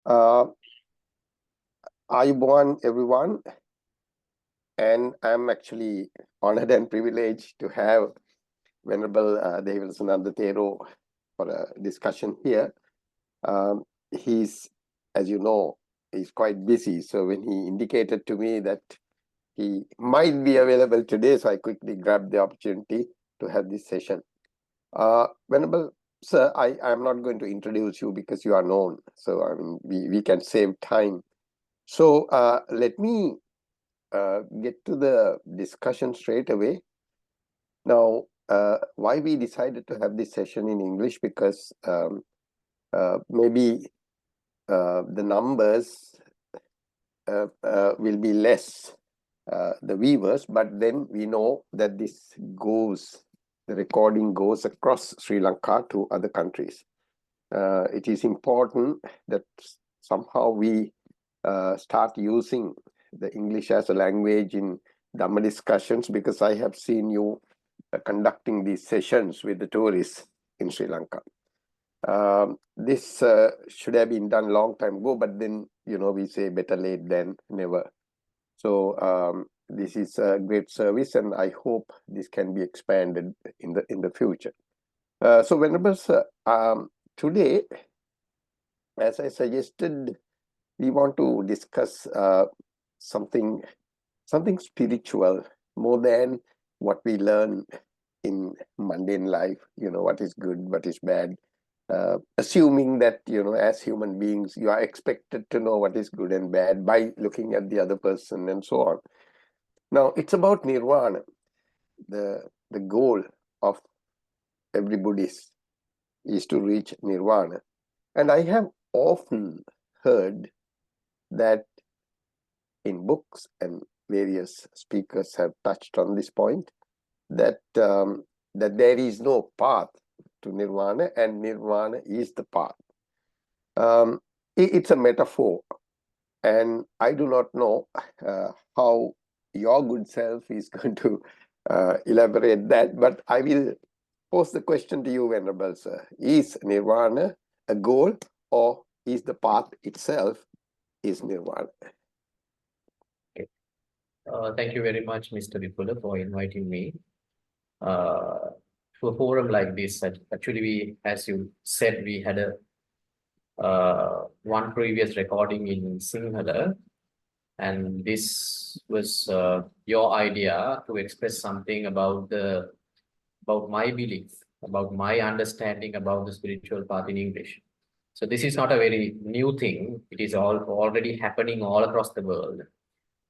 Ayubowan, everyone, and I'm actually honored and privileged to have Venerable Dehiwala Sunanda Thero for a discussion here. He's, as you know, he's quite busy. So when he indicated to me that he might be available today, so I quickly grabbed the opportunity to have this session. Venerable Sir, I'm not going to introduce you because you are known. So I mean, we can save time. So let me get to the discussion straight away. Now, why we decided to have this session in English, because maybe the numbers will be less, the viewers, but then we know that this goes, the recording goes across Sri Lanka to other countries. It is important that somehow we start using the English as a language in Dhamma discussions, because I have seen you conducting these sessions with the tourists in Sri Lanka. This should have been done long time ago, but then, you know, we say better late than never. So this is a great service, and I hope this can be expanded in the future. So Venerable Sir, today, as I suggested, we want to discuss something spiritual, more than what we learn in mundane life. You know, what is good, what is bad. Assuming that, you know, as human beings, you are expected to know what is good and bad by looking at the other person and so on. Now, it's about Nirvana, the goal of every Buddhist is to reach Nirvana. And I have often heard that in books, and various speakers have touched on this point, that that there is no path to Nirvana, and Nirvana is the path. It's a metaphor, and I do not know how your good self is going to elaborate that, but I will pose the question to you, Venerable Sir. Is Nirvana a goal, or is the path itself is Nirvana? Okay. Thank you very much, Mr. Vipula, for inviting me to a forum like this. Actually, we, as you said, we had a one previous recording in Sinhala, and this was your idea to express something about my belief, about my understanding about the spiritual path in English. So this is not a very new thing. It is already happening all across the world,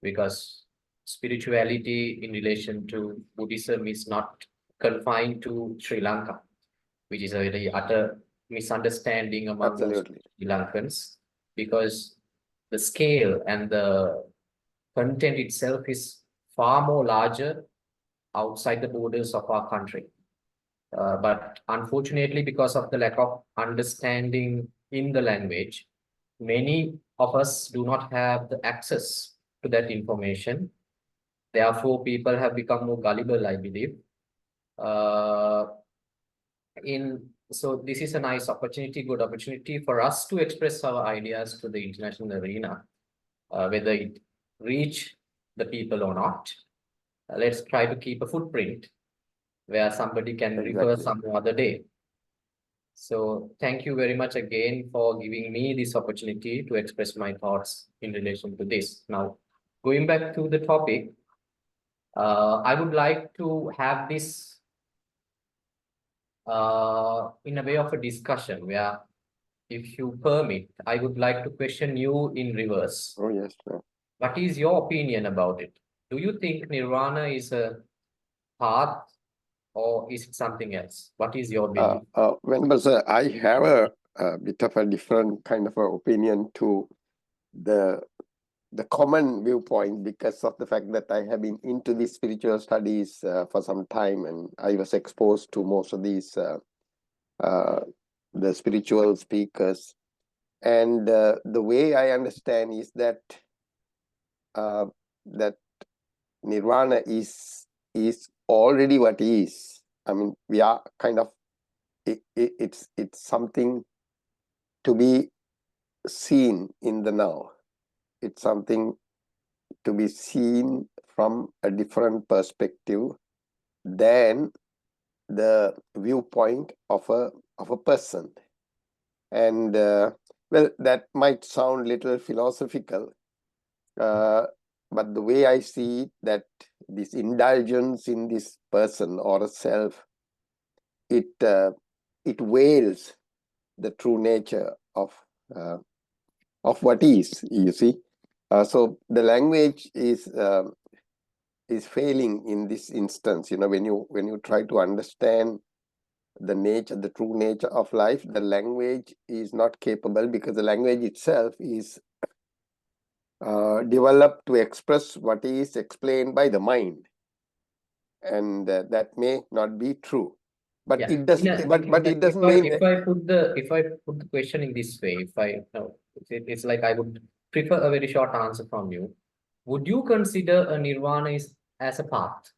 because spirituality in relation to Buddhism is not confined to Sri Lanka, which is a very utter misunderstanding among most Sri Lankans, because the scale and the content itself is far more larger outside the borders of our country. But unfortunately, because of the lack of understanding in the language, many of us do not have the access to that information. Therefore, people have become more gullible, I believe. So this is a nice opportunity, good opportunity for us to express our ideas to the international arena, whether it reach the people or not. Let's try to keep a footprint where somebody can refer some other day. So thank you very much again for giving me this opportunity to express my thoughts in relation to this. Now, going back to the topic, I would like to have this in a way of a discussion where, if you permit, I would like to question you in reverse. Oh, yes, sir. What is your opinion about it? Do you think Nirvana is a path, or is it something else? What is your belief? Venerable Sir, I have a bit of a different kind of opinion to the common viewpoint, because of the fact that I have been into these spiritual studies for some time, and I was exposed to most of these the spiritual speakers. And the way I understand is that that Nirvana is already what is. I mean, we are kind of it's something to be seen in the now. It's something to be seen from a different perspective than the viewpoint of a person. And well, that might sound little philosophical, but the way I see it, that this indulgence in this person or a self, it veils the true nature of what is, you see. So the language is failing in this instance. You know, when you try to understand the nature, the true nature of life, the language is not capable, because the language itself is developed to express what is explained by the mind, and that may not be true. But Yeah. it doesn't. Yeah, But it doesn't mean. if I put the question in this way, if I no, it's like I would prefer a very short answer from you. Would you consider a nirvana is as a path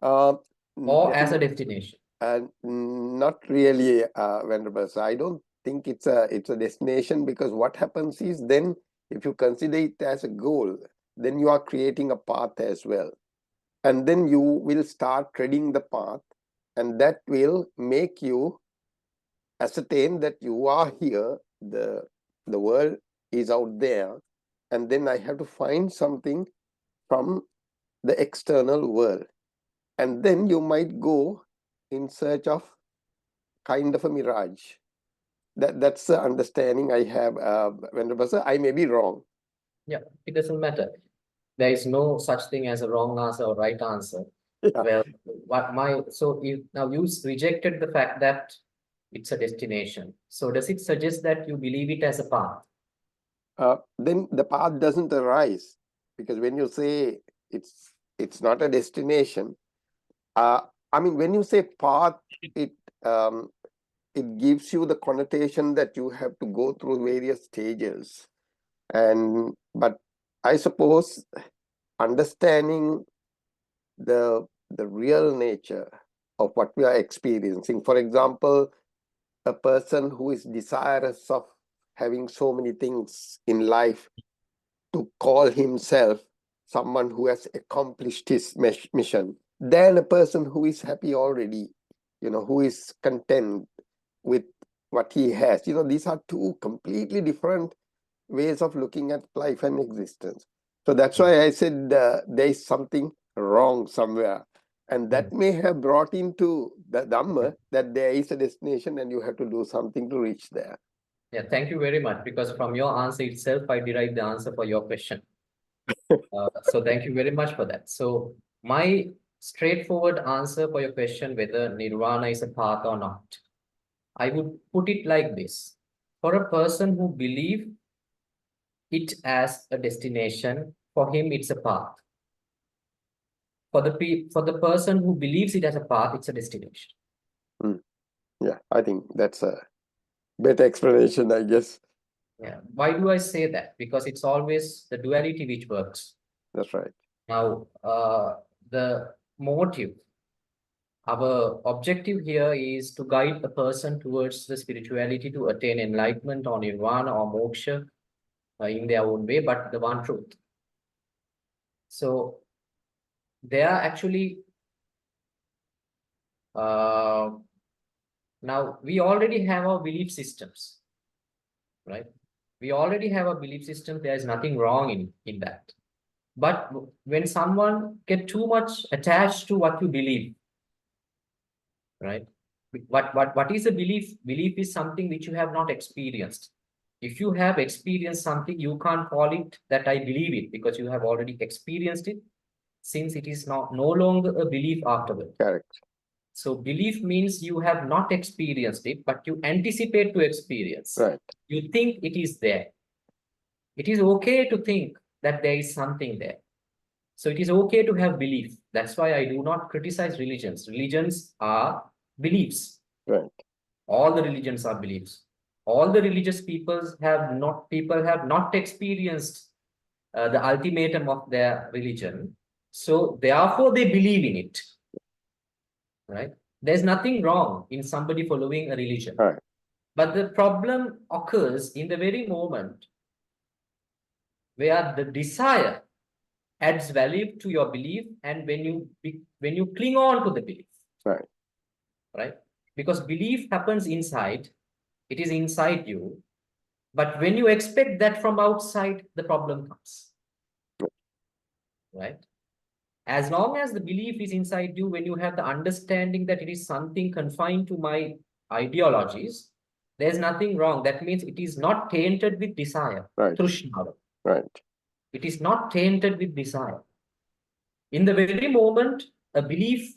or as a destination? Not really, Venerable. So I don't think it's a destination, because what happens is, then if you consider it as a goal, then you are creating a path as well, and then you will start treading the path, and that will make you ascertain that you are here, the world is out there, and then I have to find something from the external world, and then you might go in search of kind of a mirage. That's the understanding I have, Venerable Sir. I may be wrong. Yeah, it doesn't matter. There is no such thing as a wrong answer or right answer. Yeah. Well, so you rejected the fact that it's a destination. So does it suggest that you believe it as a path? Then the path doesn't arise, because when you say it's not a destination, I mean, when you say path, it gives you the connotation that you have to go through various stages, but I suppose understanding the real nature of what we are experiencing. For example, a person who is desirous of having so many things in life, to call himself someone who has accomplished his mission, than a person who is happy already, who is content with what he has. These are two completely different ways of looking at life and existence. So that's why I said there is something wrong somewhere. And that may have brought into the Dhamma that there is a destination and you have to do something to reach there. Yeah, thank you very much. Because from your answer itself, I derived the answer for your question. So thank you very much for that. So my straightforward answer for your question, whether nirvana is a path or not, I would put it like this. For a person who believes it as a destination, for him it's a path. For the person who believes it as a path, it's a destination. Yeah, I think that's a better explanation, I guess. Yeah. Why do I say that? Because it's always the duality which works. That's right. Now, the motive, our objective here is to guide a person towards the spirituality to attain enlightenment or nirvana or moksha in their own way, but the one truth. So they are actually, now we already have our belief systems, right? We already have a belief system. There is nothing wrong in that. But when someone get too much attached to what you believe, right? What is a belief? Belief is something which you have not experienced. If you have experienced something, you can't call it that I believe it, because you have already experienced it, since it is no longer a belief afterward. Correct. So belief means you have not experienced it, but you anticipate to experience. Right. You think it is there. It is okay to think that there is something there. So it is okay to have belief. That's why I do not criticize religions. Religions are beliefs. Right. All the religions are beliefs. All the religious people have not experienced the ultimatum of their religion. So therefore they believe in it. Right? There's nothing wrong in somebody following a religion. Right. But the problem occurs in the very moment where the desire adds value to your belief, and when you cling on to the belief. Right. Right? Because belief happens inside, it is inside you. But when you expect that from outside, the problem comes. Right? As long as the belief is inside you, when you have the understanding that it is something confined to my ideologies, there's nothing wrong. That means it is not tainted with desire. Right. Trishna. Right. It is not tainted with desire. In the very moment, a belief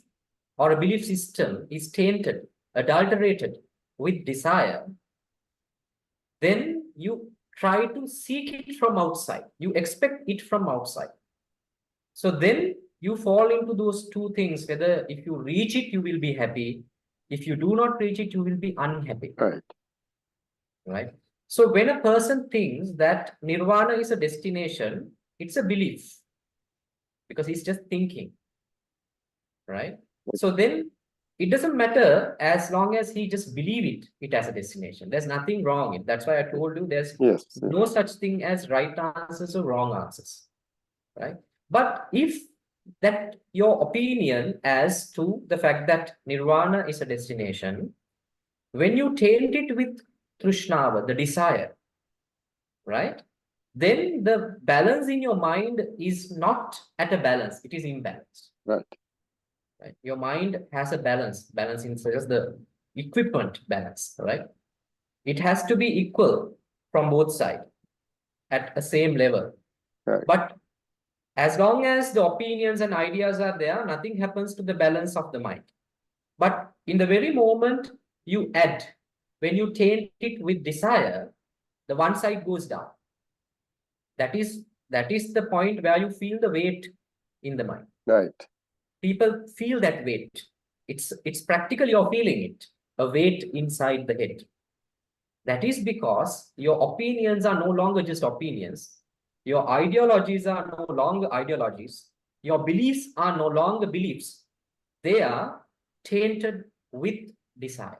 or a belief system is tainted, adulterated with desire, then you try to seek it from outside. You expect it from outside. So then you fall into those two things, whether if you reach it, you will be happy. If you do not reach it, you will be unhappy. Right. Right? So when a person thinks that Nirvana is a destination, it's a belief. Because he's just thinking. Right? So then it doesn't matter as long as he just believe it as a destination. There's nothing wrong in it. That's why I told you there's no such thing as right answers or wrong answers. Right? But if that your opinion as to the fact that Nirvana is a destination, when you taint it with Trishna, the desire, right? Then the balance in your mind is not at a balance, it is imbalanced. Right. Right? Your mind has a balance in just the equipment balance, right? It has to be equal from both sides at a same level. Right. But as long as the opinions and ideas are there, nothing happens to the balance of the mind. But in the very moment you add, when you taint it with desire, the one side goes down. That is the point where you feel the weight in the mind. Right. People feel that weight. It's practically you're feeling it, a weight inside the head. That is because your opinions are no longer just opinions. Your ideologies are no longer ideologies. Your beliefs are no longer beliefs. They are tainted with desire.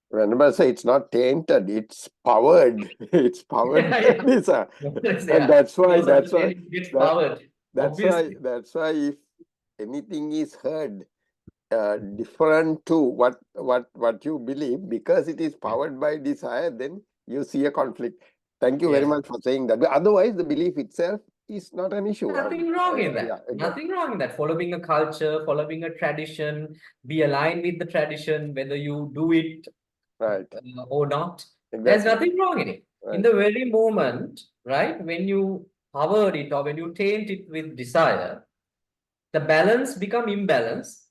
Remember, say it's not tainted, it's powered. It's powered by desire. And that's why it gets powered. That's why if anything is heard different to what you believe, because it is powered by desire, then you see a conflict. Thank you very much for saying that. But otherwise, the belief itself is not an issue. Nothing wrong in that. Yeah, exactly. Nothing wrong in that. Following a culture, following a tradition, be aligned with the tradition, whether you do it right or not. Exactly. There's nothing wrong in it. Right. In the very moment, right, when you power it or when you taint it with desire, the balance become imbalanced.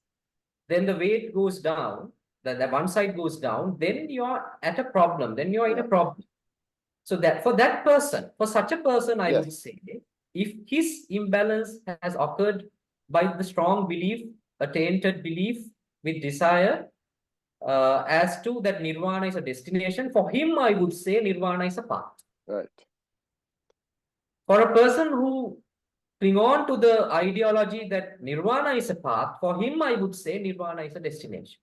Then the weight goes down, the one side goes down, then you're at a problem, then you're in a problem. So that for that person, for such a person, I would say, if his imbalance has occurred by the strong belief, a tainted belief with desire, as to that Nirvana is a destination, for him, I would say Nirvana is a path. Right. For a person who cling on to the ideology that Nirvana is a path, for him, I would say Nirvana is a destination.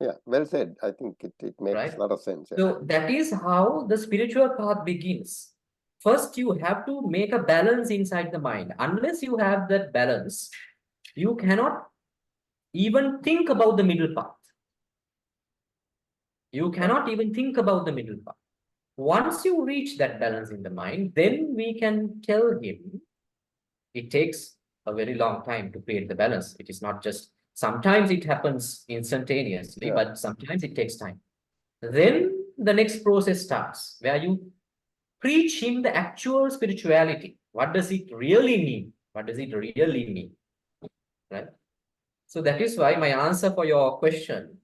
Yeah, well said. I think it makes a lot of sense. Yeah. So that is how the spiritual path begins. First, you have to make a balance inside the mind. Unless you have that balance, you cannot even think about the middle path. You cannot even think about the middle path. Once you reach that balance in the mind, then we can tell him it takes a very long time to create the balance. It is not just, sometimes it happens instantaneously, but sometimes it takes time. Then the next process starts where you preach him the actual spirituality. What does it really mean? What does it really mean? Right? So that is why my answer for your question,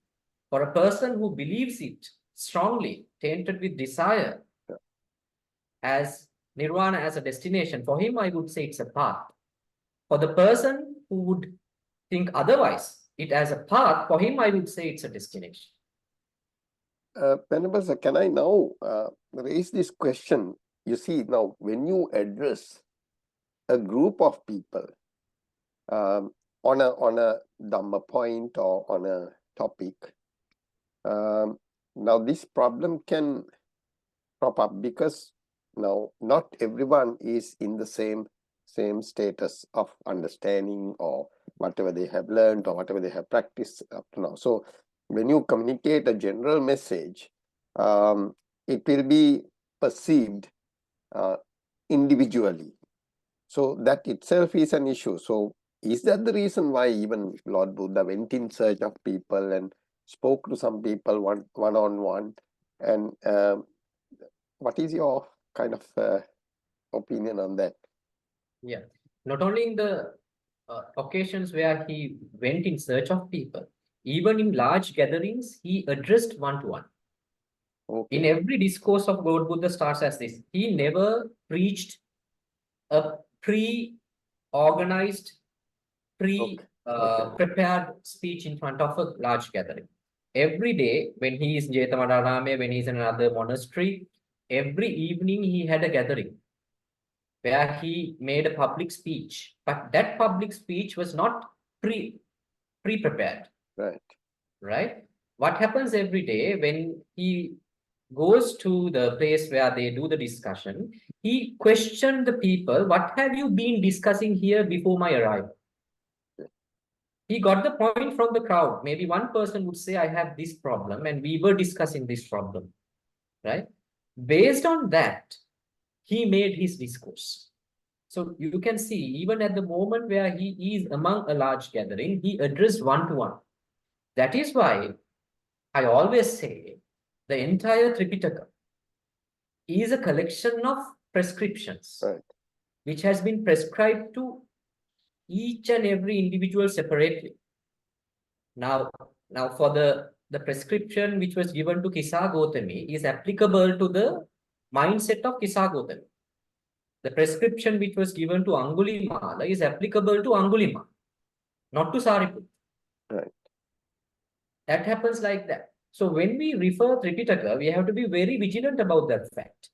for a person who believes it strongly, tainted with desire, as Nirvana as a destination, for him, I would say it's a path. For the person who would think otherwise, it as a path, for him, I would say it's a destination. Venerable sir, can I now raise this question? You see, now when you address a group of people on a Dhamma point or on a topic, Now this problem can crop up because now not everyone is in the same status of understanding or whatever they have learned or whatever they have practiced up to now. So when you communicate a general message, it will be perceived individually. So that itself is an issue. So is that the reason why even Lord Buddha went in search of people and spoke to some people one-on-one? And what is your kind of opinion on that? Yeah, not only in the occasions where he went in search of people, even in large gatherings, he addressed one-to-one. Okay. In every discourse of Lord Buddha starts as this. He never preached a pre-organized, prepared speech in front of a large gathering. Every day, when he is in Jetamadharame, when he is in another monastery, every evening he had a gathering where he made a public speech. But that public speech was not pre-prepared. Right? What happens every day when he goes to the place where they do the discussion, he questioned the people, what have you been discussing here before my arrival? He got the point from the crowd. Maybe one person would say, I have this problem, and we were discussing this problem, right? Based on that, he made his discourse. So you can see, even at the moment where he is among a large gathering, he addressed one-to-one. That is why I always say the entire Tripitaka is a collection of prescriptions, which has been prescribed to each and every individual separately. Now for the prescription which was given to Kisa Gotami is applicable to the mindset of Kisa Gotami. The prescription which was given to Angulimala is applicable to Angulima, not to Sariputta. Right. That happens like that. So when we refer Tripitaka, we have to be very vigilant about that fact.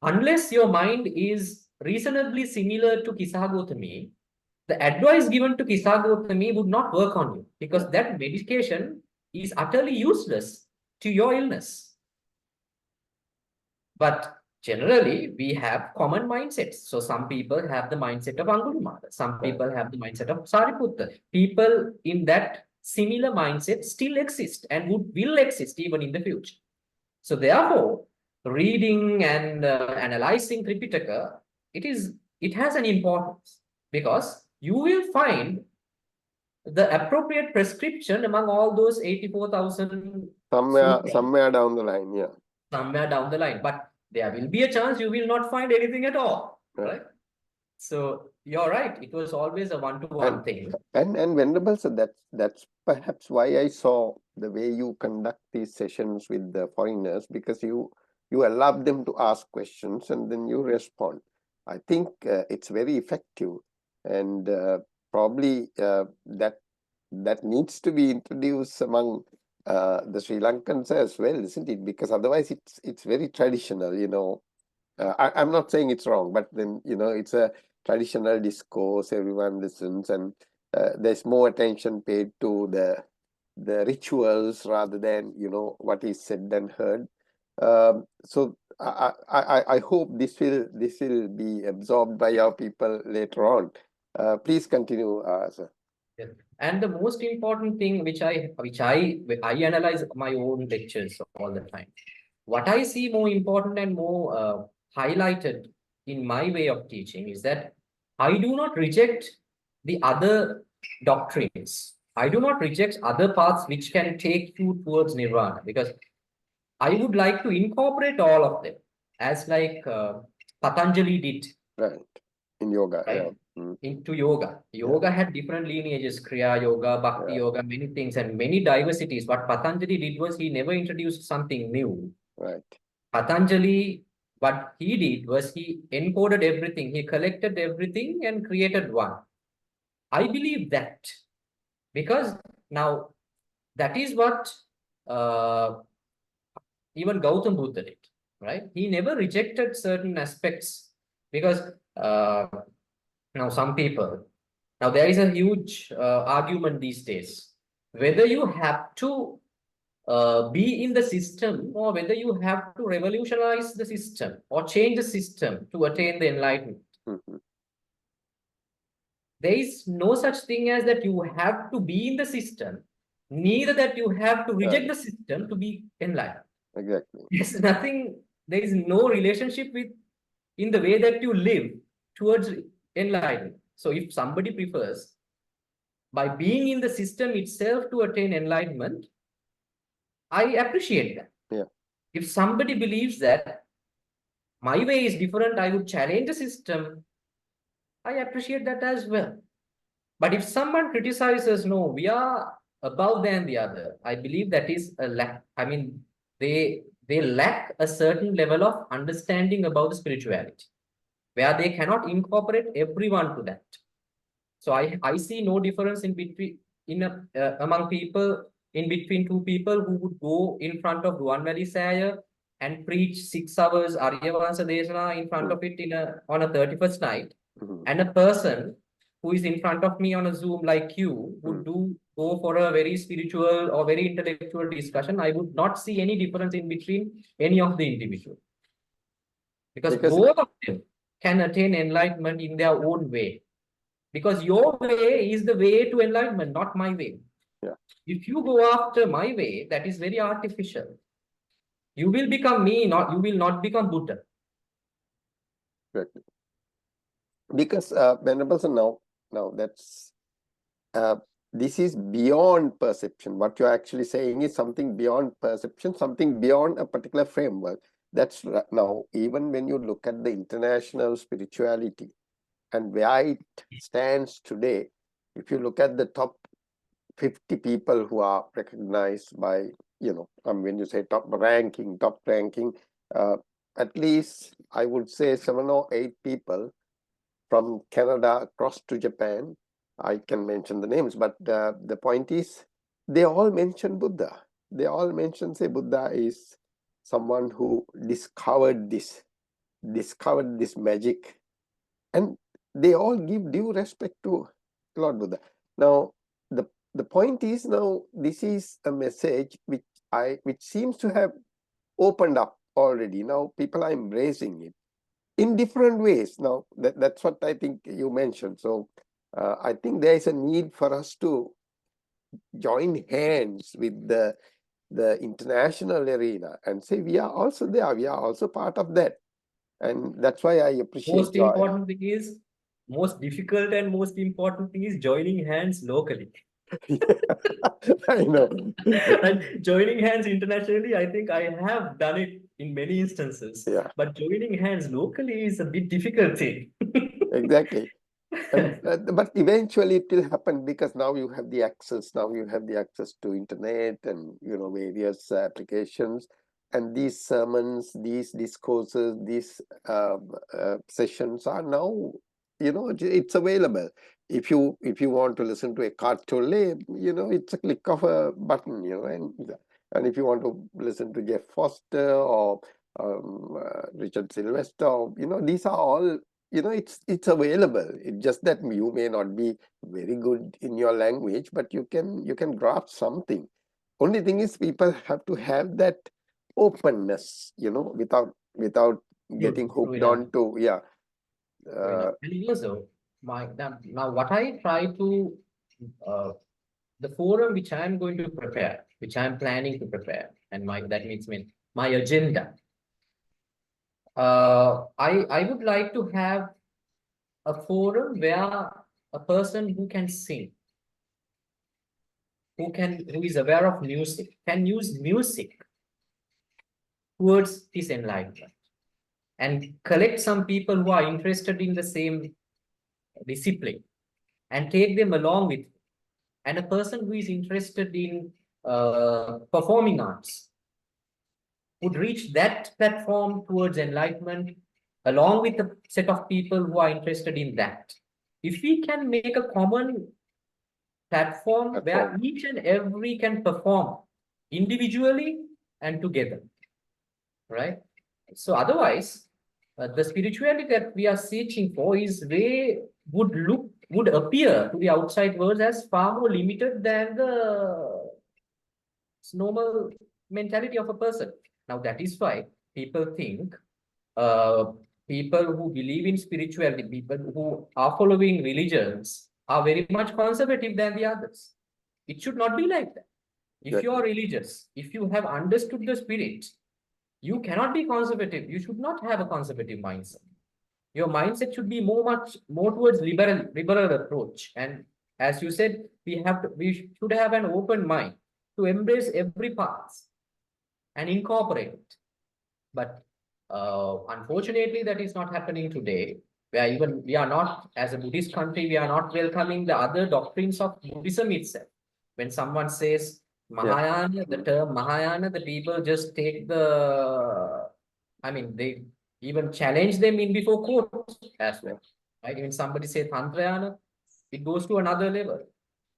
Unless your mind is reasonably similar to Kisa Gotami, the advice given to Kisa Gotami would not work on you, because that medication is utterly useless to your illness. But generally, we have common mindsets. So some people have the mindset of Angulimala. Some people have the mindset of Sariputta. People in that similar mindset still exist and will exist even in the future. So therefore, reading and analyzing Tripitaka, it has an importance, because you will find the appropriate prescription among all those 84,000 somewhere down the line, yeah. Somewhere down the line, but there will be a chance you will not find anything at all, right? So you're right. It was always a one-to-one thing. And Venerable, so that's perhaps why I saw the way you conduct these sessions with the foreigners, because you allow them to ask questions and then you respond. I think it's very effective, and probably that needs to be introduced among the Sri Lankans as well, isn't it? Because otherwise it's very traditional, you know. I'm not saying it's wrong, but then, you know, it's a traditional discourse, everyone listens, and there's more attention paid to the rituals rather than, you know, what is said and heard. So I hope this will be absorbed by our people later on. Please continue, sir. Yes. And the most important thing which I analyze my own lectures all the time. What I see more important and more highlighted in my way of teaching is that I do not reject the other doctrines. I do not reject other paths which can take you towards Nirvana, because I would like to incorporate all of them, as like Patanjali did. Right. In yoga, right? Into yoga. Yoga had different lineages, Kriya Yoga, Bhakti Yoga, many things and many diversities. What Patanjali did was he never introduced something new. Right. Patanjali, what he did was he encoded everything. He collected everything and created one. I believe that, because now that is what even Gautam Buddha did, right? He never rejected certain aspects, because now some people, now there is a huge argument these days, whether you have to be in the system, or whether you have to revolutionize the system or change the system to attain the enlightenment. Mhm. There is no such thing as that you have to be in the system, neither that you have to reject the system to be enlightened. Exactly. There's nothing, there is no relationship with in the way that you live towards enlightenment. So if somebody prefers by being in the system itself to attain enlightenment, I appreciate that. Yeah. If somebody believes that my way is different, I would challenge the system, I appreciate that as well. But if someone criticizes, no, we are above than the other, I believe that is a lack. I mean, they lack a certain level of understanding about the spirituality, where they cannot incorporate everyone to that. So I see no difference in between among people in between two people who would go in front of Duality Saya and preach 6 hours Aryavansa Desana in front of it on a 31st night, and a person who is in front of me on a Zoom like you would go for a very spiritual or very intellectual discussion. I would not see any difference in between any of the individuals, because both of them can attain enlightenment in their own way. Because your way is the way to enlightenment, not my way. Yeah. If you go after my way, that is very artificial. You will become me, you will not become Buddha. Exactly. Because Venerable Sir, now that's this is beyond perception. What you're actually saying is something beyond perception, something beyond a particular framework. That's now, even when you look at the international spirituality and where it stands today, if you look at the top 50 people who are recognized by, when you say top ranking, at least I would say 7 or 8 people from Canada across to Japan. I can mention the names, but the point is, they all mention Buddha. They all mention, say, Buddha is someone who discovered this magic, and they all give due respect to Lord Buddha. Now, the point is, now this is a message which seems to have opened up already. Now people are embracing it in different ways. Now that's what I think you mentioned. So I think there is a need for us to join hands with the international arena and say we are also there. We are also part of that, and that's why I appreciate. Most important thing is, most difficult and most important thing is joining hands locally. I know. And joining hands internationally, I think I have done it in many instances. Yeah. But joining hands locally is a bit difficult thing. Exactly. And, but eventually it will happen, because now you have the access. Now you have the access to internet and various applications, and these sermons, these discourses, these sessions are now it's available. If you want to listen to a Cartole, it's a click of a button, and if you want to listen to Jeff Foster or Richard Sylvester, these are all, it's available. It's just that you may not be very good in your language, but you can grasp something. Only thing is, people have to have that openness, without getting hooked on to, yeah. And also, now what I try to, the forum which I'm going to prepare, which I'm planning to prepare, and that means my agenda. I would like to have a forum where a person who can sing, who is aware of music, can use music towards his enlightenment, and collect some people who are interested in the same discipline and take them along with him. And a person who is interested in performing arts would reach that platform towards enlightenment along with a set of people who are interested in that. If we can make a common platform where each and every can perform individually and together, right? So otherwise, the spirituality that we are searching for would appear to the outside world as far more limited than the normal mentality of a person. Now that is why people think people who believe in spirituality, people who are following religions are very much conservative than the others. It should not be like that. If you are religious, if you have understood the spirit, you cannot be conservative. You should not have a conservative mindset. Your mindset should be more towards liberal approach. And as you said, we should have an open mind to embrace every path and incorporate it. But unfortunately, that is not happening today. Where even we are not, as a Buddhist country, we are not welcoming the other doctrines of Buddhism itself. When someone says Mahayana, the term Mahayana, the people just take the, I mean, they even challenge them in before court as well. Right? When somebody says Tantrayana, it goes to another level.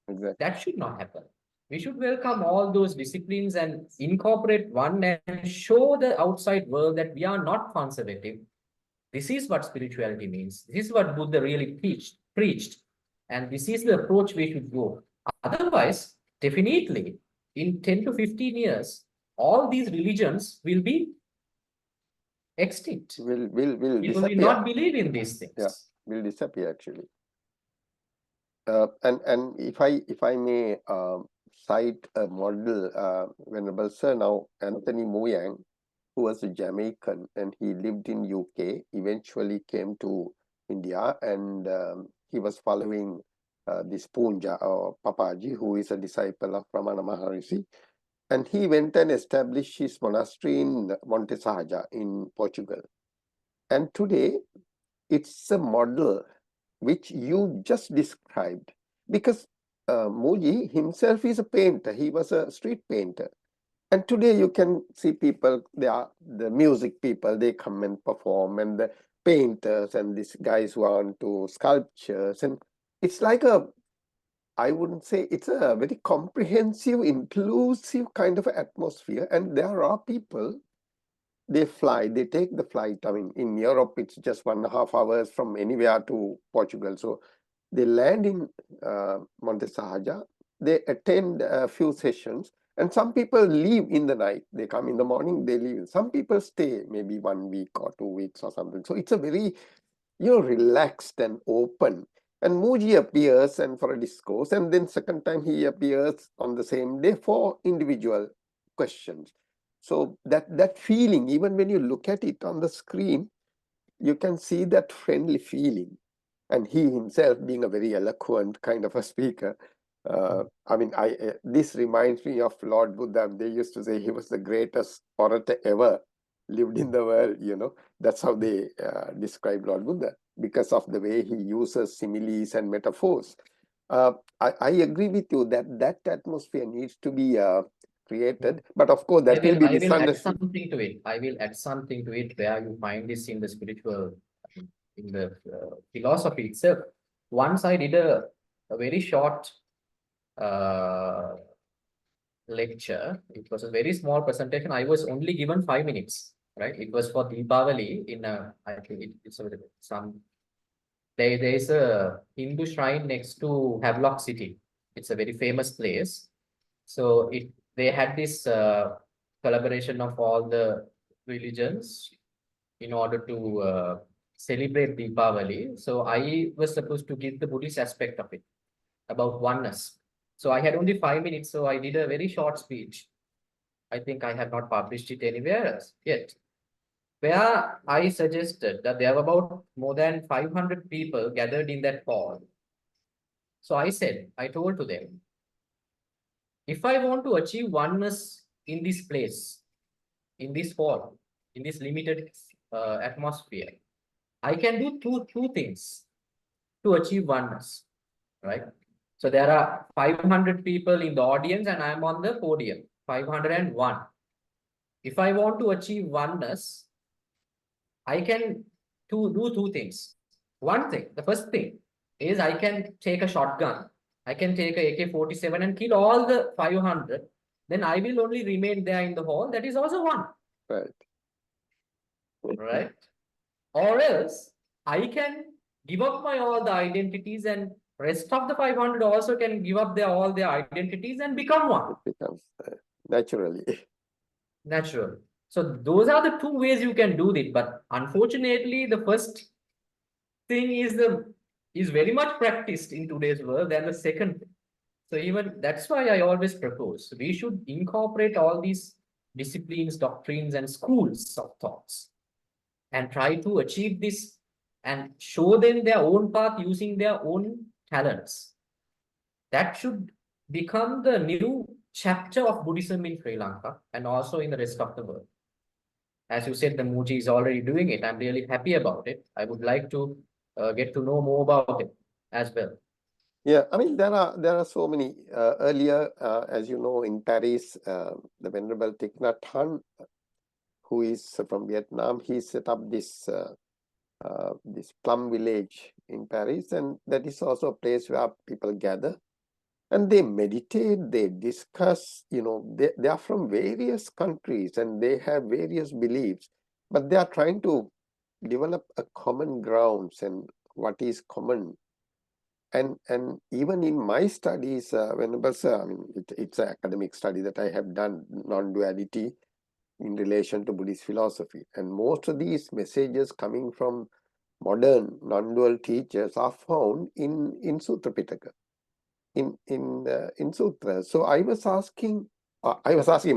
Exactly. That should not happen. We should welcome all those disciplines and incorporate one and show the outside world that we are not conservative. This is what spirituality means. This is what Buddha really preached. And this is the approach we should go. Otherwise, definitely, in 10 to 15 years, all these religions will be extinct. Will People disappear. will not believe in these things. Yeah, will disappear actually. And if I may cite a model, Venerable Sir, now Anthony Moyang, who was a Jamaican and he lived in UK, eventually came to India, and he was following this Punja or Papaji, who is a disciple of Ramana Maharishi. And he went and established his monastery in Monte Sahaja in Portugal. And today, it's a model which you just described, because Muji himself is a painter. He was a street painter. And today you can see people, they are the music people, they come and perform, and the painters and these guys who are into sculptures. And it's like I wouldn't say it's a very comprehensive, inclusive kind of atmosphere. And there are people, they take the flight. I mean, in Europe, it's just 1.5 hours from anywhere to Portugal. So they land in Monte Sahaja, they attend a few sessions, and some people leave in the night. They come in the morning, they leave. Some people stay maybe 1 week or 2 weeks or something. So it's a very, relaxed and open. And Muji appears and for a discourse, and then second time he appears on the same day for individual questions. So that feeling, even when you look at it on the screen, you can see that friendly feeling. And he himself being a very eloquent kind of a speaker. I mean, this reminds me of Lord Buddha. They used to say he was the greatest orator ever lived in the world, That's how they describe Lord Buddha, because of the way he uses similes and metaphors. I agree with you that atmosphere needs to be created, but of course that will be misunderstood. I will add something to it where you find this in the spiritual, in the philosophy itself. Once I did a very short lecture. It was a very small presentation. I was only given 5 minutes, right? It was for Deepavali in I think it's some, there is a Hindu shrine next to Havelock City. It's a very famous place. So they had this collaboration of all the religions in order to celebrate Deepavali. So I was supposed to give the Buddhist aspect of it, about oneness. So I had only 5 minutes, so I did a very short speech. I think I have not published it anywhere else yet, where I suggested that there were about more than 500 people gathered in that hall. So I told to them, if I want to achieve oneness in this place, in this hall, in this limited atmosphere, I can do two things to achieve oneness, right? So there are 500 people in the audience and I am on the podium, 501. If I want to achieve oneness, I can do two things. One thing, the first thing is I can take a shotgun. I can take a AK-47 and kill all the 500. Then I will only remain there in the hall. That is also one. Right. Right. Or else I can give up all the identities, and rest of the 500 also can give up all their identities and become one. It becomes naturally. Natural. So those are the two ways you can do it. But unfortunately, the first thing is very much practiced in today's world than the second thing. So even that's why I always propose we should incorporate all these disciplines, doctrines, and schools of thoughts and try to achieve this and show them their own path using their own talents. That should become the new chapter of Buddhism in Sri Lanka and also in the rest of the world. As you said, the Muji is already doing it. I'm really happy about it. I would like to get to know more about it as well. Yeah, I mean, there are so many. Earlier, as you know, in Paris, the Venerable Thich Nhat Hanh, who is from Vietnam, he set up this this plum village in Paris, and that is also a place where people gather and they meditate, they discuss. You know, they are from various countries and they have various beliefs, but they are trying to develop a common grounds and what is common. And even in my studies, Venerable Sir, I mean, it's an academic study that I have done, non-duality in relation to Buddhist philosophy. And most of these messages coming from modern non-dual teachers are found in Sutra Pitaka, in sutras. So I was asking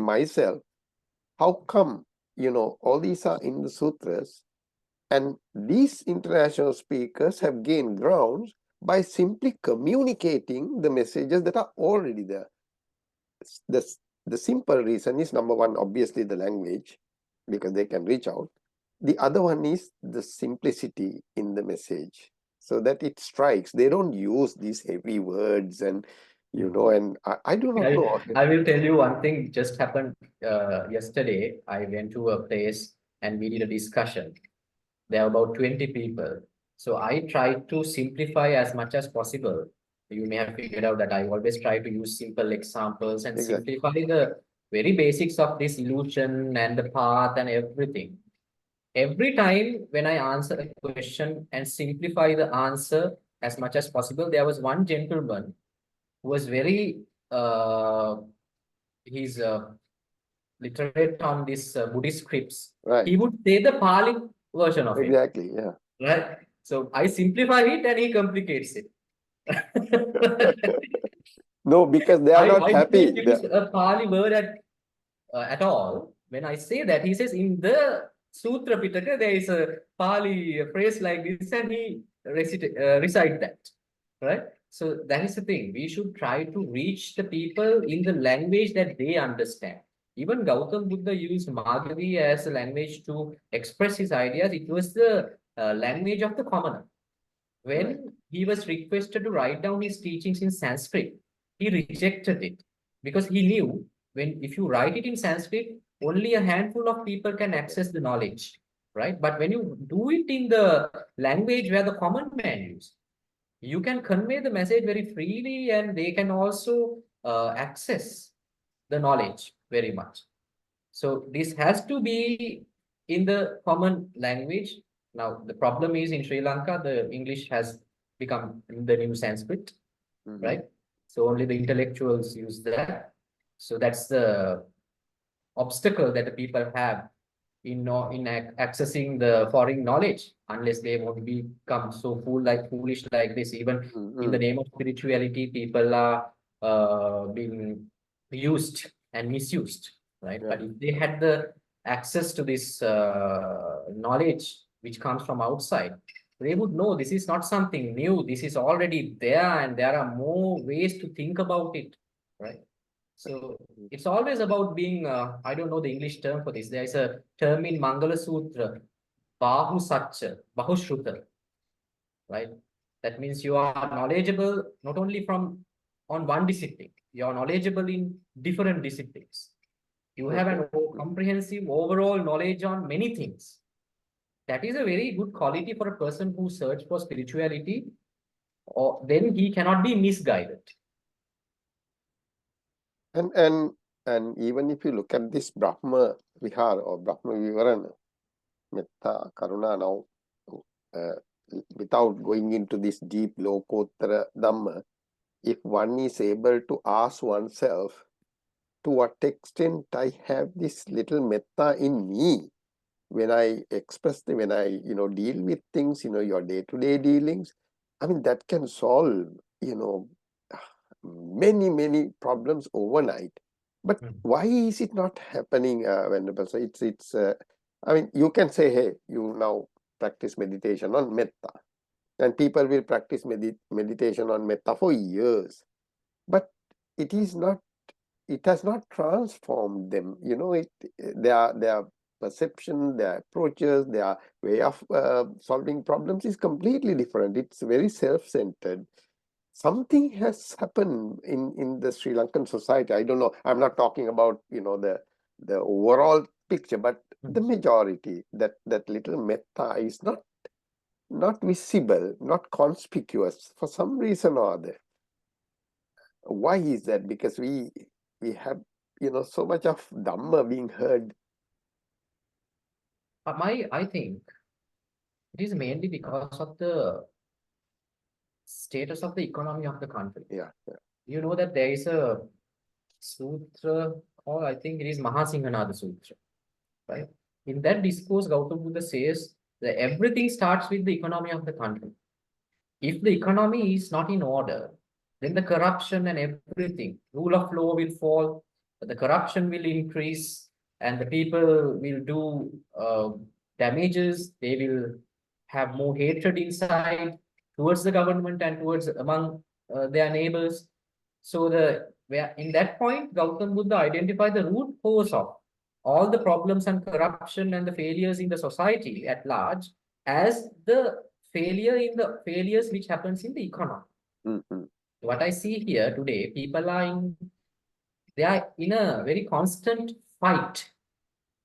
myself, how come, you know, all these are in the sutras, and these international speakers have gained grounds by simply communicating the messages that are already there. The simple reason is, number one, obviously the language, because they can reach out. The other one is the simplicity in the message, so that it strikes. They don't use these heavy words and, you know, and I do not know. I will tell you one thing just happened yesterday. I went to a place and we did a discussion. There are about 20 people. So I tried to simplify as much as possible. You may have figured out that I always try to use simple examples and Exactly. simplify the very basics of this illusion and the path and everything. Every time when I answer a question and simplify the answer as much as possible, there was one gentleman who was very, he's literate on this Buddhist scripts. Right. He would say the Pali version of it. Exactly. Yeah. Right. So I simplify it and he complicates it. No, because they are not I happy. don't use a Pali word at all. When I say that, he says in the Sutra Pitaka, there is a Pali phrase like this and he recite that. Right. So that is the thing. We should try to reach the people in the language that they understand. Even Gautam Buddha used Magadi as a language to express his ideas. It was the language of the commoner. When he was requested to write down his teachings in Sanskrit, he rejected it because he knew if you write it in Sanskrit, only a handful of people can access the knowledge, right? But when you do it in the language where the common man uses, you can convey the message very freely and they can also access the knowledge very much. So this has to be in the common language. Now, the problem is in Sri Lanka, the English has become the new Sanskrit, right? So only the intellectuals use that. So that's the obstacle that the people have in accessing the foreign knowledge, unless they won't become so foolish like this. Even in the name of spirituality, people are being used and misused, right? But if they had the access to this knowledge which comes from outside, they would know this is not something new. This is already there, and there are more ways to think about it, right? So it's always about being, I don't know the English term for this. There is a term in Mangala Sutra, Bahu Satcha, Bahushruta, right? That means you are knowledgeable not only on one discipline, you are knowledgeable in different disciplines. You have a comprehensive overall knowledge on many things. That is a very good quality for a person who searches for spirituality, or then he cannot be misguided. And even if you look at this Brahma Vihara or Brahma Vivarana, Metta, Karuna, now, without going into this deep Lokottara Dhamma, if one is able to ask oneself, to what extent I have this little metta in me when I express them, when I, deal with things, your day-to-day dealings. I mean, that can solve, many, many problems overnight. But why is it not happening, Venerable? So it's I mean, you can say, hey, you now practice meditation on metta. And people will practice meditation on metta for years. But it has not transformed them. Their perception, their approaches, their way of solving problems is completely different. It's very self-centered. Something has happened in the Sri Lankan society. I don't know. I'm not talking about, the overall picture, but the majority, that little metta is not visible, not conspicuous for some reason or other. Why is that? Because we have, so much of Dhamma being heard. I think it is mainly because of the status of the economy of the country. Yeah. You know that there is a sutra, or I think it is Mahasinghanada Sutra, right? In that discourse, Gautam Buddha says that everything starts with the economy of the country. If the economy is not in order, then the corruption and everything, rule of law will fall, the corruption will increase, and the people will do damages. They will have more hatred inside towards the government and towards among their neighbors. So in that point, Gautam Buddha identified the root cause of all the problems and corruption and the failures in the society at large as the failures which happens in the economy. What I see here today, people are in a very constant fight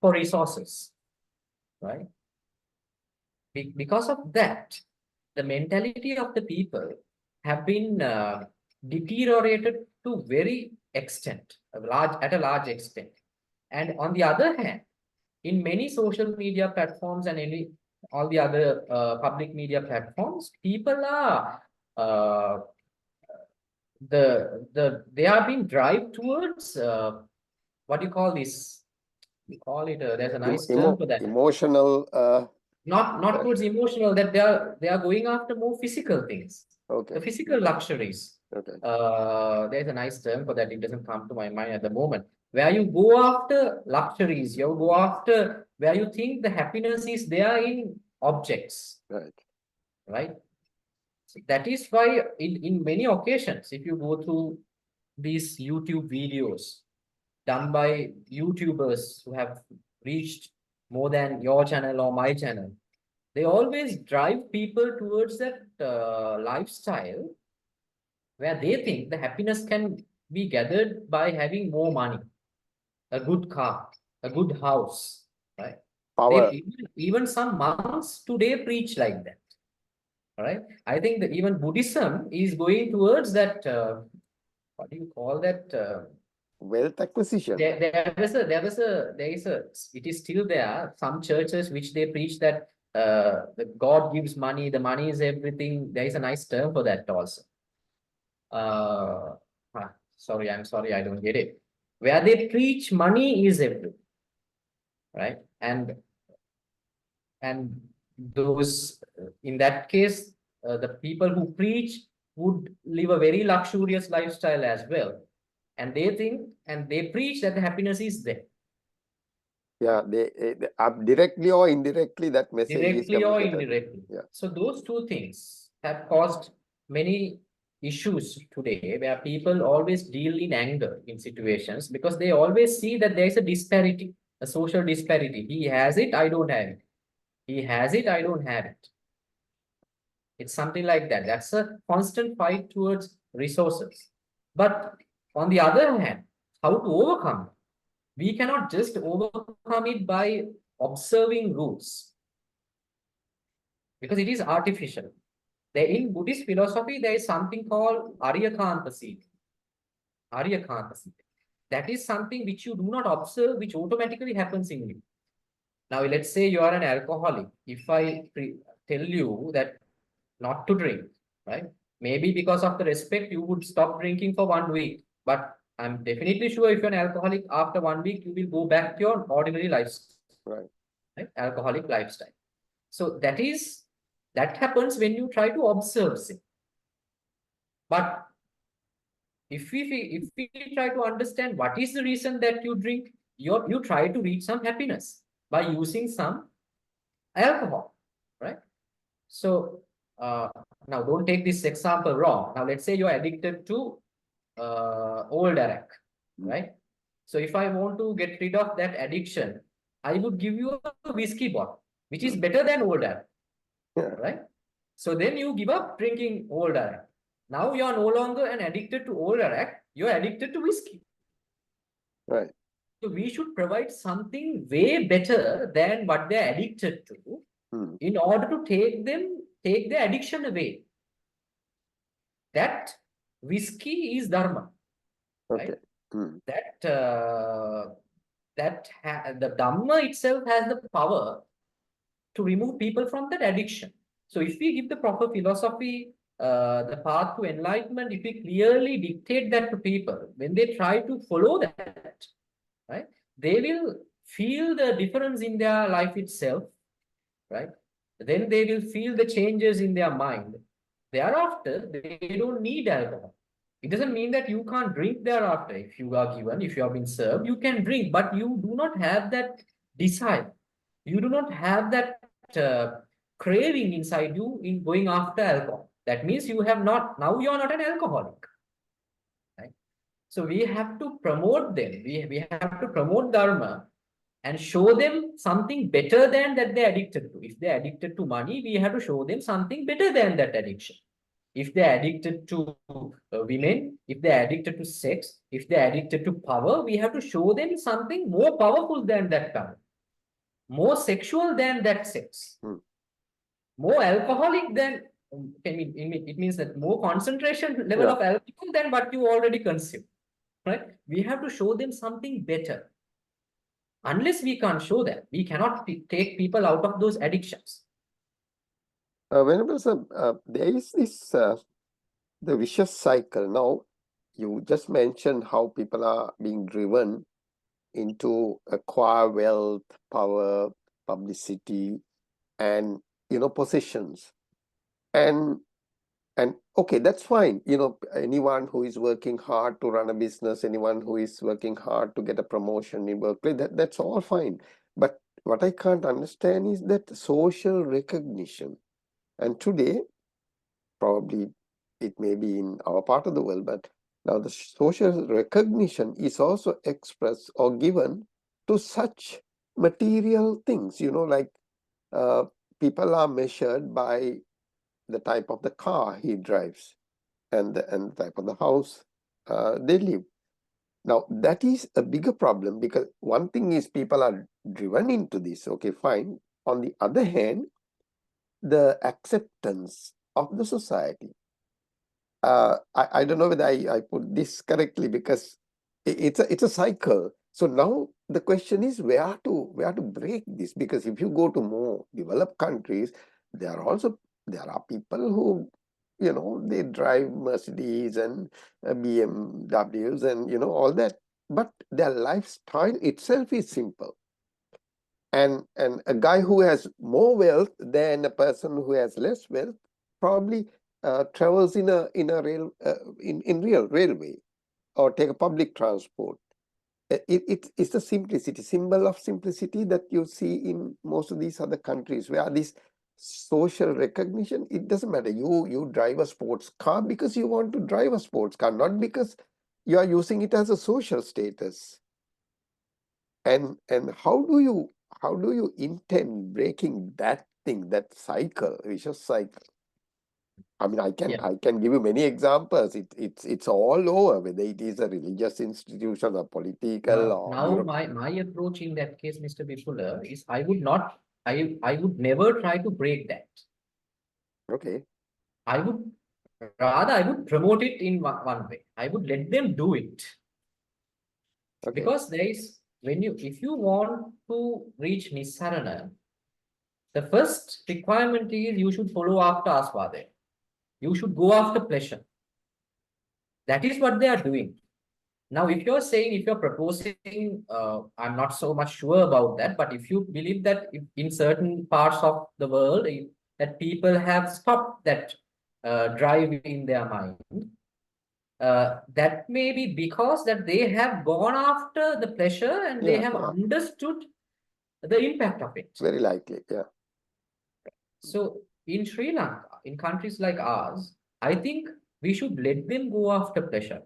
for resources, right? Because of that, the mentality of the people have been deteriorated to very extent, at a large extent. And on the other hand, in many social media platforms and all the other public media platforms, people are they are being driven towards what do you call this? We call it there's a nice term for that. Emotional. Not towards emotional, that they are going after more physical things. Okay. The physical luxuries. Okay. There's a nice term for that. It doesn't come to my mind at the moment. Where you go after luxuries, you go after where you think the happiness is there in objects. Right. So that is why in many occasions, if you go through these YouTube videos done by YouTubers who have reached more than your channel or my channel, they always drive people towards that lifestyle where they think the happiness can be gathered by having more money, a good car, a good house, right? Power. Even some monks today preach like that, right? I think that even Buddhism is going towards that, what do you call that? Wealth acquisition. It is still there, some churches which they preach that the God gives money, the money is everything. There is a nice term for that also. I'm sorry, I don't get it. Where they preach money is everything, right? And those, in that case, the people who preach would live a very luxurious lifestyle as well. And they think and they preach that the happiness is there. Yeah, they directly or indirectly that message directly is or indirectly. Yeah. So those two things have caused many issues today where people always deal in anger in situations because they always see that there is a disparity, a social disparity. He has it, I don't have it. He has it, I don't have it. It's something like that. That's a constant fight towards resources. But on the other hand, how to overcome it? We cannot just overcome it by observing rules because it is artificial. In Buddhist philosophy, there is something called Aryakanta Sita. Aryakanta Sita. That is something which you do not observe, which automatically happens in you. Now, let's say you are an alcoholic. If I tell you that not to drink, right? Maybe because of the respect, you would stop drinking for 1 week. But I'm definitely sure if you're an alcoholic, after 1 week, you will go back to your ordinary lifestyle, right? Alcoholic lifestyle. So that happens when you try to observe sin. But if we try to understand what is the reason that you drink, you try to reach some happiness by using some alcohol, right? So now don't take this example wrong. Now let's say you're addicted to old arak, right? So if I want to get rid of that addiction, I would give you a whiskey bottle, which is better than old arak, right? So then you give up drinking old arak. Now you are no longer an addicted to old arak, you're addicted to whiskey. Right. So we should provide something way better than what they're addicted to in order to take their addiction away. That whiskey is dharma. Okay. Right? The dhamma itself has the power to remove people from that addiction. So if we give the proper philosophy, the path to enlightenment, if we clearly dictate that to people, when they try to follow that, right, they will feel the difference in their life itself, right? Then they will feel the changes in their mind. Thereafter, they don't need alcohol. It doesn't mean that you can't drink thereafter. If you are given, if you have been served, you can drink, but you do not have that desire. You do not have that craving inside you in going after alcohol. That means you are not an alcoholic. Right? So we have to promote them. We have to promote dharma and show them something better than that they're addicted to. If they're addicted to money, we have to show them something better than that addiction. If they're addicted to women, if they're addicted to sex, if they're addicted to power, we have to show them something more powerful than that power, more sexual than that sex, more alcoholic than, it means that more concentration level of alcohol than what you already consume, right? We have to show them something better. Unless we can't show that, we cannot take people out of those addictions. Venerable sir, there is this the vicious cycle. Now, you just mentioned how people are being driven into acquire wealth, power, publicity, and positions. And okay, that's fine. Anyone who is working hard to run a business, anyone who is working hard to get a promotion in workplace, that's all fine. But what I can't understand is that social recognition. And today, probably it may be in our part of the world, but now the social recognition is also expressed or given to such material things, like people are measured by the type of the car he drives and the type of the house they live. Now, that is a bigger problem, because one thing is people are driven into this, okay, fine. On the other hand, the acceptance of the society. I don't know whether I put this correctly, because it's a cycle. So now the question is where to break this, because if you go to more developed countries, there are people who they drive Mercedes and BMWs and all that, but their lifestyle itself is simple. And a guy who has more wealth than a person who has less wealth probably travels in a real railway or take a public transport. It's the simplicity, symbol of simplicity that you see in most of these other countries, where this social recognition, it doesn't matter. You drive a sports car because you want to drive a sports car, not because you are using it as a social status. And how do you intend breaking that thing, that cycle, vicious cycle? I mean, I can give you many examples. It's all over, whether it is a religious institution or political or now my approach in that case, Mr. Vipula, is I would never try to break that. Okay. I would promote it in one way. I would let them do it. Okay. Because if you want to reach Nissarana, the first requirement is you should follow after Aswade. You should go after pleasure. That is what they are doing. Now, if you're saying, if you're proposing, I'm not so much sure about that, but if you believe that in certain parts of the world, that people have stopped that drive in their mind, that may be because that they have gone after the pleasure and they have understood the impact of it. Very likely, yeah. So in Sri Lanka, in countries like ours, I think we should let them go after pleasure.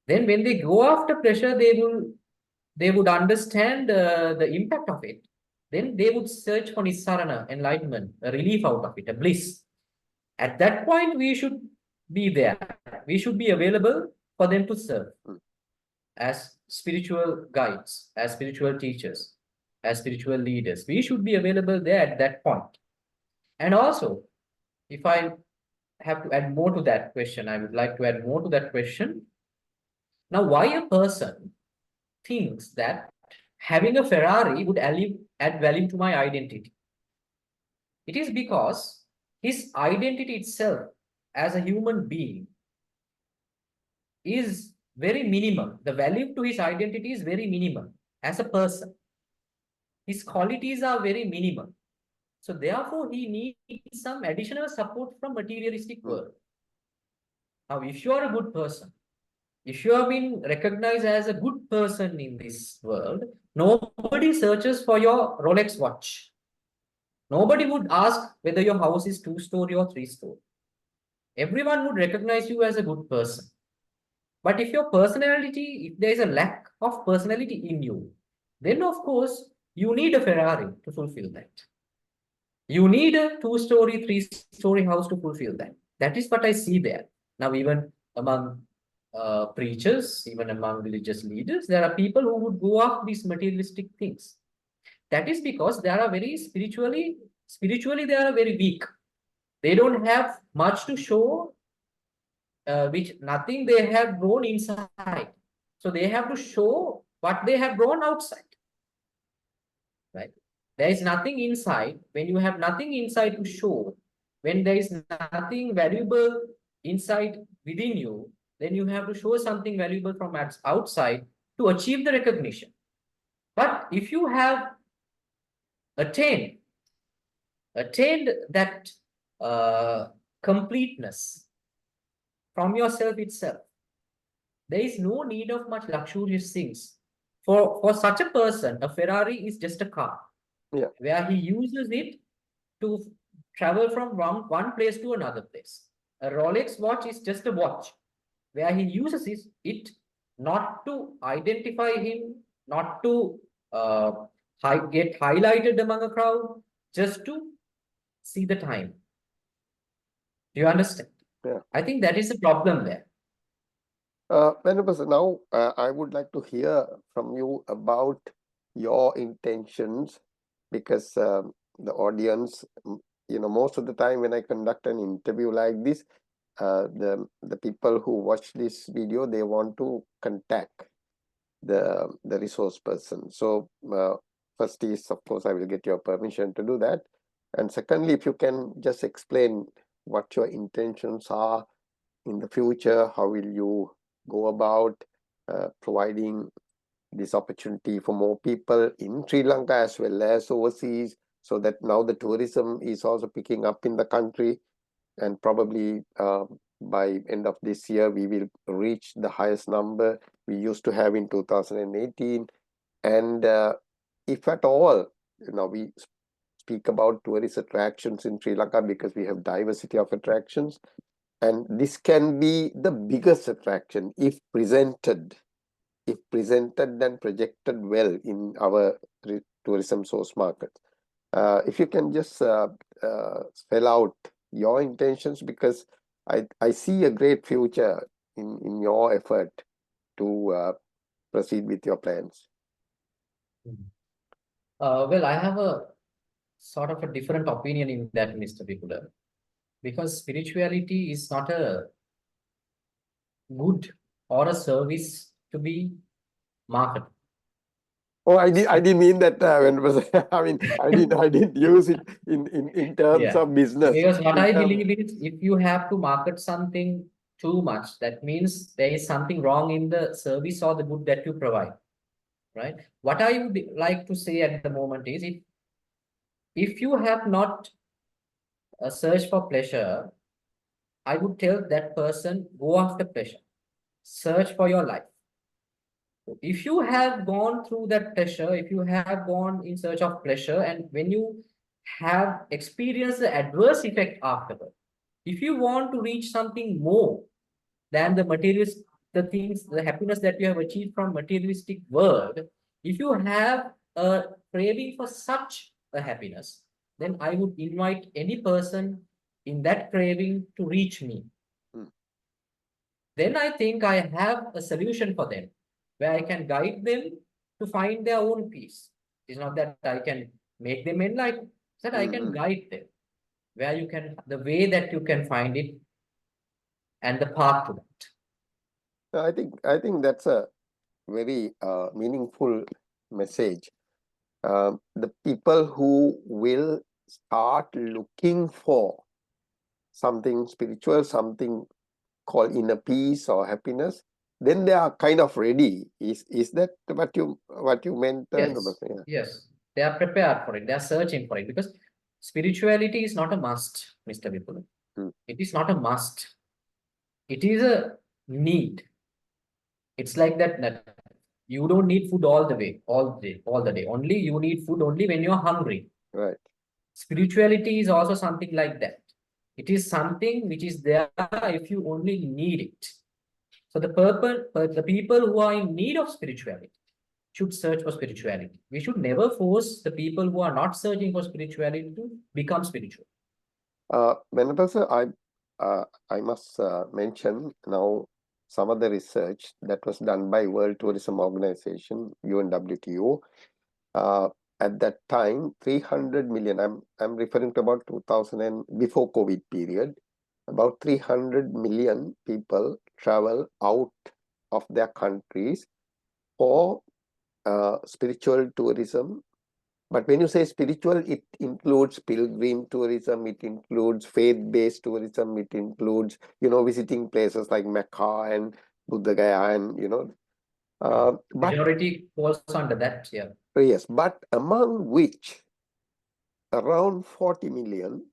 Then when they go after pleasure, they would understand the impact of it. Then they would search for Nissarana, enlightenment, a relief out of it, a bliss. At that point, we should be there. We should be available for them to serve as spiritual guides, as spiritual teachers, as spiritual leaders. We should be available there at that point. And also, if I have to add more to that question, I would like to add more to that question. Now, why a person thinks that having a Ferrari would add value to my identity? It is because his identity itself as a human being is very minimal. The value to his identity is very minimal as a person. His qualities are very minimal. So therefore, he needs some additional support from materialistic world. Now, if you are a good person, if you have been recognized as a good person in this world, nobody searches for your Rolex watch. Nobody would ask whether your house is 2-story or 3-story. Everyone would recognize you as a good person. But if your personality, if there is a lack of personality in you, then of course, you need a Ferrari to fulfill that. You need a 2-story, 3-story house to fulfill that. That is what I see there. Now, even among preachers, even among religious leaders, there are people who would go after these materialistic things. That is because they are very spiritually they are very weak. They don't have much to show, which nothing they have grown inside. So they have to show what they have grown outside. Right? There is nothing inside. When you have nothing inside to show, when there is nothing valuable inside within you, then you have to show something valuable from outside to achieve the recognition. But if you have attained that completeness from yourself itself, there is no need of much luxurious things. For such a person, a Ferrari is just a car, where he uses it to travel from one place to another place. A Rolex watch is just a watch, where he uses it not to identify him, not to get highlighted among a crowd, just to see the time. Do you understand? Yeah. I think that is the problem there. Now I would like to hear from you about your intentions, because the audience, most of the time when I conduct an interview like this, the people who watch this video, they want to contact the resource person. So first is, of course, I will get your permission to do that. And secondly, if you can just explain what your intentions are in the future, how will you go about providing this opportunity for more people in Sri Lanka as well as overseas, so that now the tourism is also picking up in the country, and probably by end of this year we will reach the highest number we used to have in 2018. And if at all, we speak about tourist attractions in Sri Lanka because we have diversity of attractions, and this can be the biggest attraction if presented and projected well in our tourism source market. If you can just spell out your intentions, because I see a great future in your effort to proceed with your plans. Well, I have a sort of a different opinion in that, Mr. Vipula, because spirituality is not a good or a service to be marketed. Oh, I didn't mean that. I mean, I didn't use it in terms of business. Because what I believe is, if you have to market something too much, that means there is something wrong in the service or the good that you provide, right? What I would like to say at the moment is, if you have not a search for pleasure, I would tell that person, go after pleasure, search for your life. If you have gone through that pleasure, if you have gone in search of pleasure, and when you have experienced the adverse effect afterward, if you want to reach something more than the materialist, the things, the happiness that you have achieved from materialistic world, if you have a craving for such a happiness, then I would invite any person in that craving to reach me. Then I think I have a solution for them, where I can guide them to find their own peace. It's not that I can make them enlightened, it's that I can guide them, where you can, the way that you can find it and the path to that. I think that's a very meaningful message. The people who will start looking for something spiritual, something called inner peace or happiness, then they are kind of ready. Is that what you meant? Yes, yes, they are prepared for it. They are searching for it, because spirituality is not a must, Mr. Vipula. It is not a must. It is a need. It's like that you don't need food all the way, all the day. Only you need food only when you're hungry. Right. Spirituality is also something like that. It is something which is there if you only need it. So the people who are in need of spirituality should search for spirituality. We should never force the people who are not searching for spirituality to become spiritual. Venerable sir, I must mention now some of the research that was done by World Tourism Organization, UNWTO. At that time, 300 million, I'm referring to about 2000 and before COVID period, about 300 million people travel out of their countries for spiritual tourism. But when you say spiritual, it includes pilgrim tourism, it includes faith-based tourism, it includes, visiting places like Mecca and Buddha Gaya and, Majority falls under that, yeah. Yes, but among which around 40 million,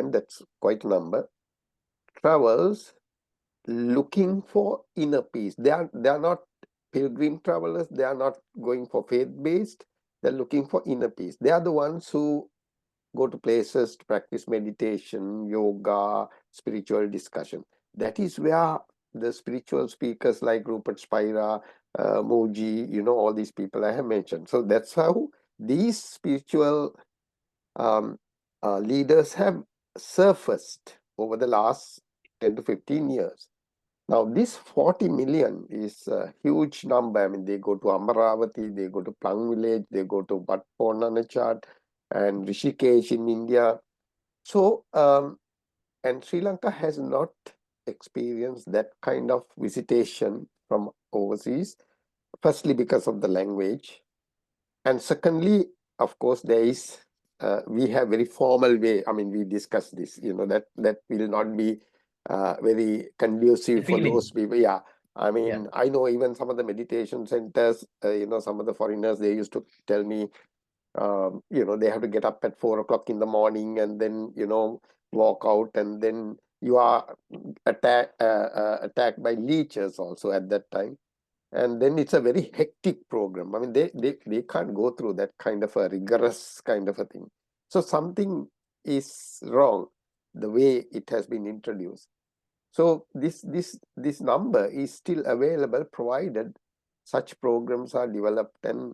that's quite a number, travels looking for inner peace. They are not pilgrim travelers, they are not going for faith-based, they're looking for inner peace. They are the ones who go to places to practice meditation, yoga, spiritual discussion. That is where the spiritual speakers like Rupert Spira, Moji, all these people I have mentioned. So that's how these spiritual leaders have surfaced over the last 10 to 15 years. Now, this 40 million is a huge number. I mean, they go to Amaravati, they go to Plung village, they go to Wat Pho Nanachat and Rishikesh in India. So, and Sri Lanka has not experienced that kind of visitation from overseas, firstly because of the language, and secondly, of course, there is we have very formal way. I mean, we discussed this, that will not be very conducive for those people. Yeah, I mean, I know even some of the meditation centers, some of the foreigners, they used to tell me, they have to get up at 4 o'clock in the morning and then, walk out, and then you are attacked by leeches also at that time. And then it's a very hectic program. I mean, they can't go through that kind of a rigorous kind of a thing. So something is wrong the way it has been introduced. So this number is still available provided such programs are developed and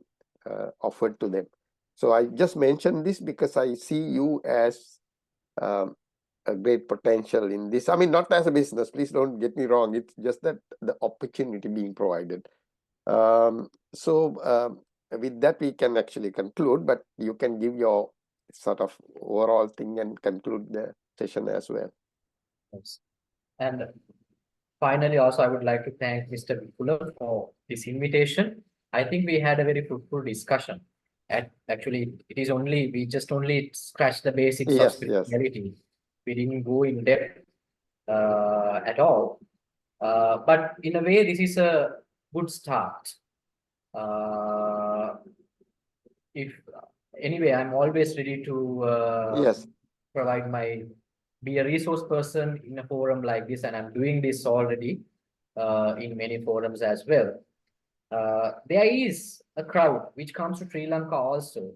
offered to them. So I just mentioned this because I see you as a great potential in this. I mean, not as a business, please don't get me wrong. It's just that the opportunity being provided. So with that, we can actually conclude, but you can give your sort of overall thing and conclude the session as well. Yes. And finally, also, I would like to thank Mr. Vipula for this invitation. I think we had a very fruitful discussion. Actually, we just only scratched the basics of spirituality. We didn't go in depth. at all. But in a way, this is a good start. If anyway, I'm always ready to Yes. be a resource person in a forum like this, and I'm doing this already in many forums as well. There is a crowd which comes to Sri Lanka also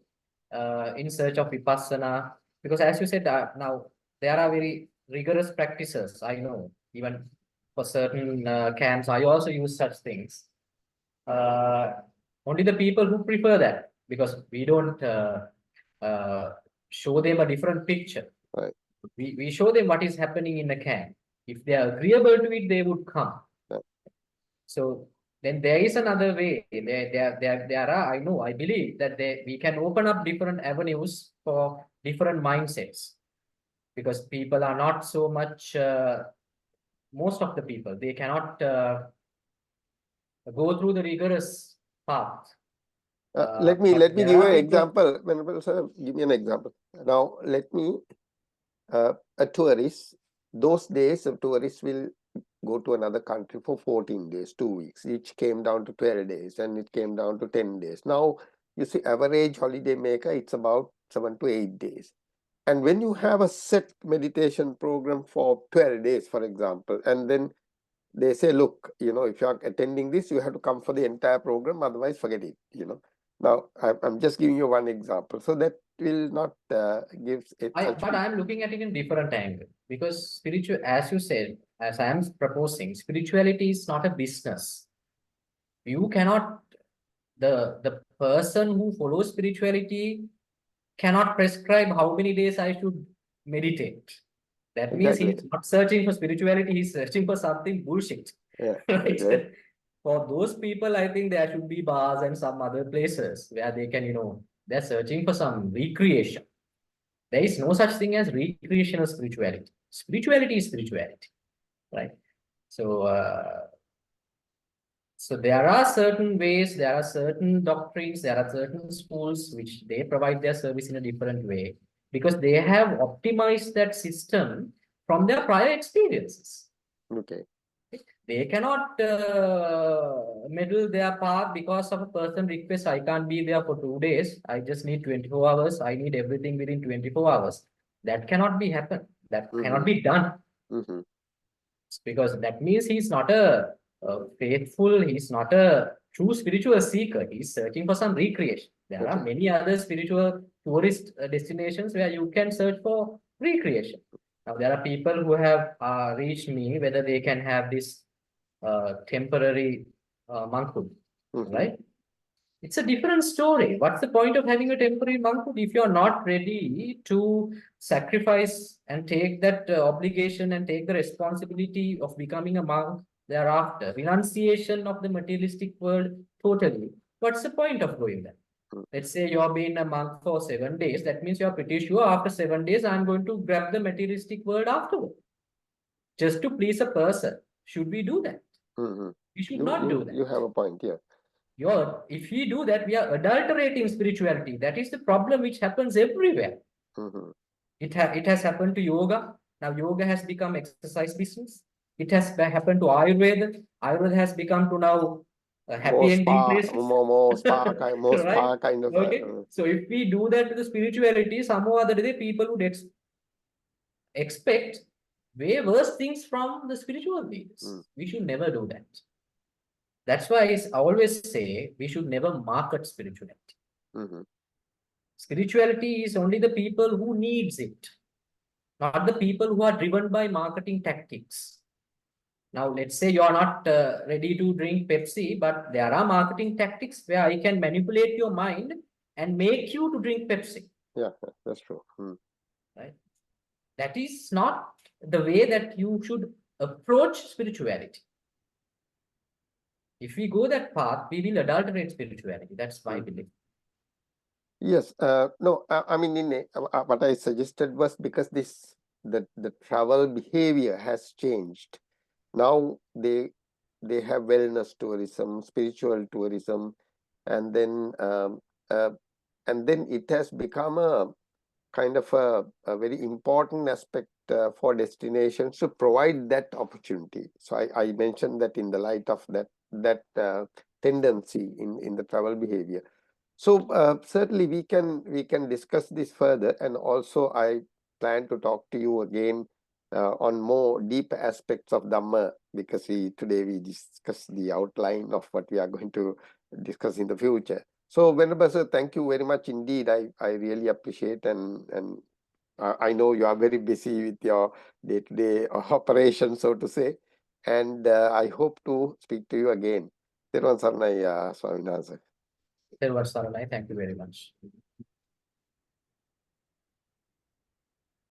in search of Vipassana, because as you said, now there are very rigorous practices. I know, even for certain camps, I also use such things. Only the people who prefer that, because we don't show them a different picture. Right. We show them what is happening in the camp. If they are agreeable to it, they would come. Right. So then there is another way. There are, I believe that we can open up different avenues for different mindsets, because people are not so much, most of the people, they cannot go through the rigorous path. Let me give you an people- example. Venerable sir, give me an example. Now, let me, a tourist, those days a tourist will go to another country for 14 days, 2 weeks, which came down to 12 days, and it came down to 10 days. Now, you see, average holiday maker, it's about 7 to 8 days. And when you have a set meditation program for 12 days, for example, and then they say, look, you know, if you are attending this, you have to come for the entire program, otherwise forget it, you know. Now, I'm just giving you one example. So that will not give it. But I'm looking at it in different angle, because spiritual, as you said, as I am proposing, spirituality is not a business. You cannot, the person who follows spirituality cannot prescribe how many days I should meditate. That means Exactly. he's not searching for spirituality, he's searching for something bullshit. Yeah, Right? okay. For those people, I think there should be bars and some other places where they can, they're searching for some recreation. There is no such thing as recreational spirituality. Spirituality is spirituality, right? So, so there are certain ways, there are certain doctrines, there are certain schools which they provide their service in a different way, because they have optimized that system from their prior experiences. Okay. They cannot meddle their path because of a person request, I can't be there for 2 days, I just need 24 hours, I need everything within 24 hours. That cannot be happen. That cannot be done. Because that means he's not a faithful, he's not a true spiritual seeker. He's searching for some recreation. There are many other spiritual tourist destinations where you can search for recreation. Now, there are people who have reached me whether they can have this temporary monkhood, right? It's a different story. What's the point of having a temporary monkhood if you're not ready to sacrifice and take that obligation and take the responsibility of becoming a monk thereafter? Renunciation of the materialistic world totally. What's the point of doing that? Let's say you're being a monk for 7 days. That means you're pretty sure after 7 days, I'm going to grab the materialistic world afterward. Just to please a person. Should we do that? We should not do that. You have a point here. If we do that, we are adulterating spirituality. That is the problem which happens everywhere. It has happened to yoga. Now yoga has become exercise business. It has happened to Ayurveda. Ayurveda has become to now happy ending places. More spa kind of. Okay. So if we do that to the spirituality, somehow or other day people would expect way worse things from the spiritual leaders. We should never do that. That's why I always say we should never market spirituality. Spirituality is only the people who needs it, not the people who are driven by marketing tactics. Now, let's say you are not ready to drink Pepsi, but there are marketing tactics where I can manipulate your mind and make you to drink Pepsi. Yeah, that's true. Right? That is not the way that you should approach spirituality. If we go that path, we will adulterate spirituality. That's my belief. Yes. No, I mean, what I suggested was because the travel behavior has changed. Now they have wellness tourism, spiritual tourism, and then it has become a kind of a very important aspect for destinations to provide that opportunity. So I mentioned that in the light of that tendency in the travel behavior. So certainly we can discuss this further, and also I plan to talk to you again on more deep aspects of Dhamma, because today we discussed the outline of what we are going to discuss in the future. So Venerable Sir, thank you very much indeed. I really appreciate, and I know you are very busy with your day-to-day operations, so to say, and I hope to speak to you again. Thank you very much. Dehiwala Sunanda, thank you very much.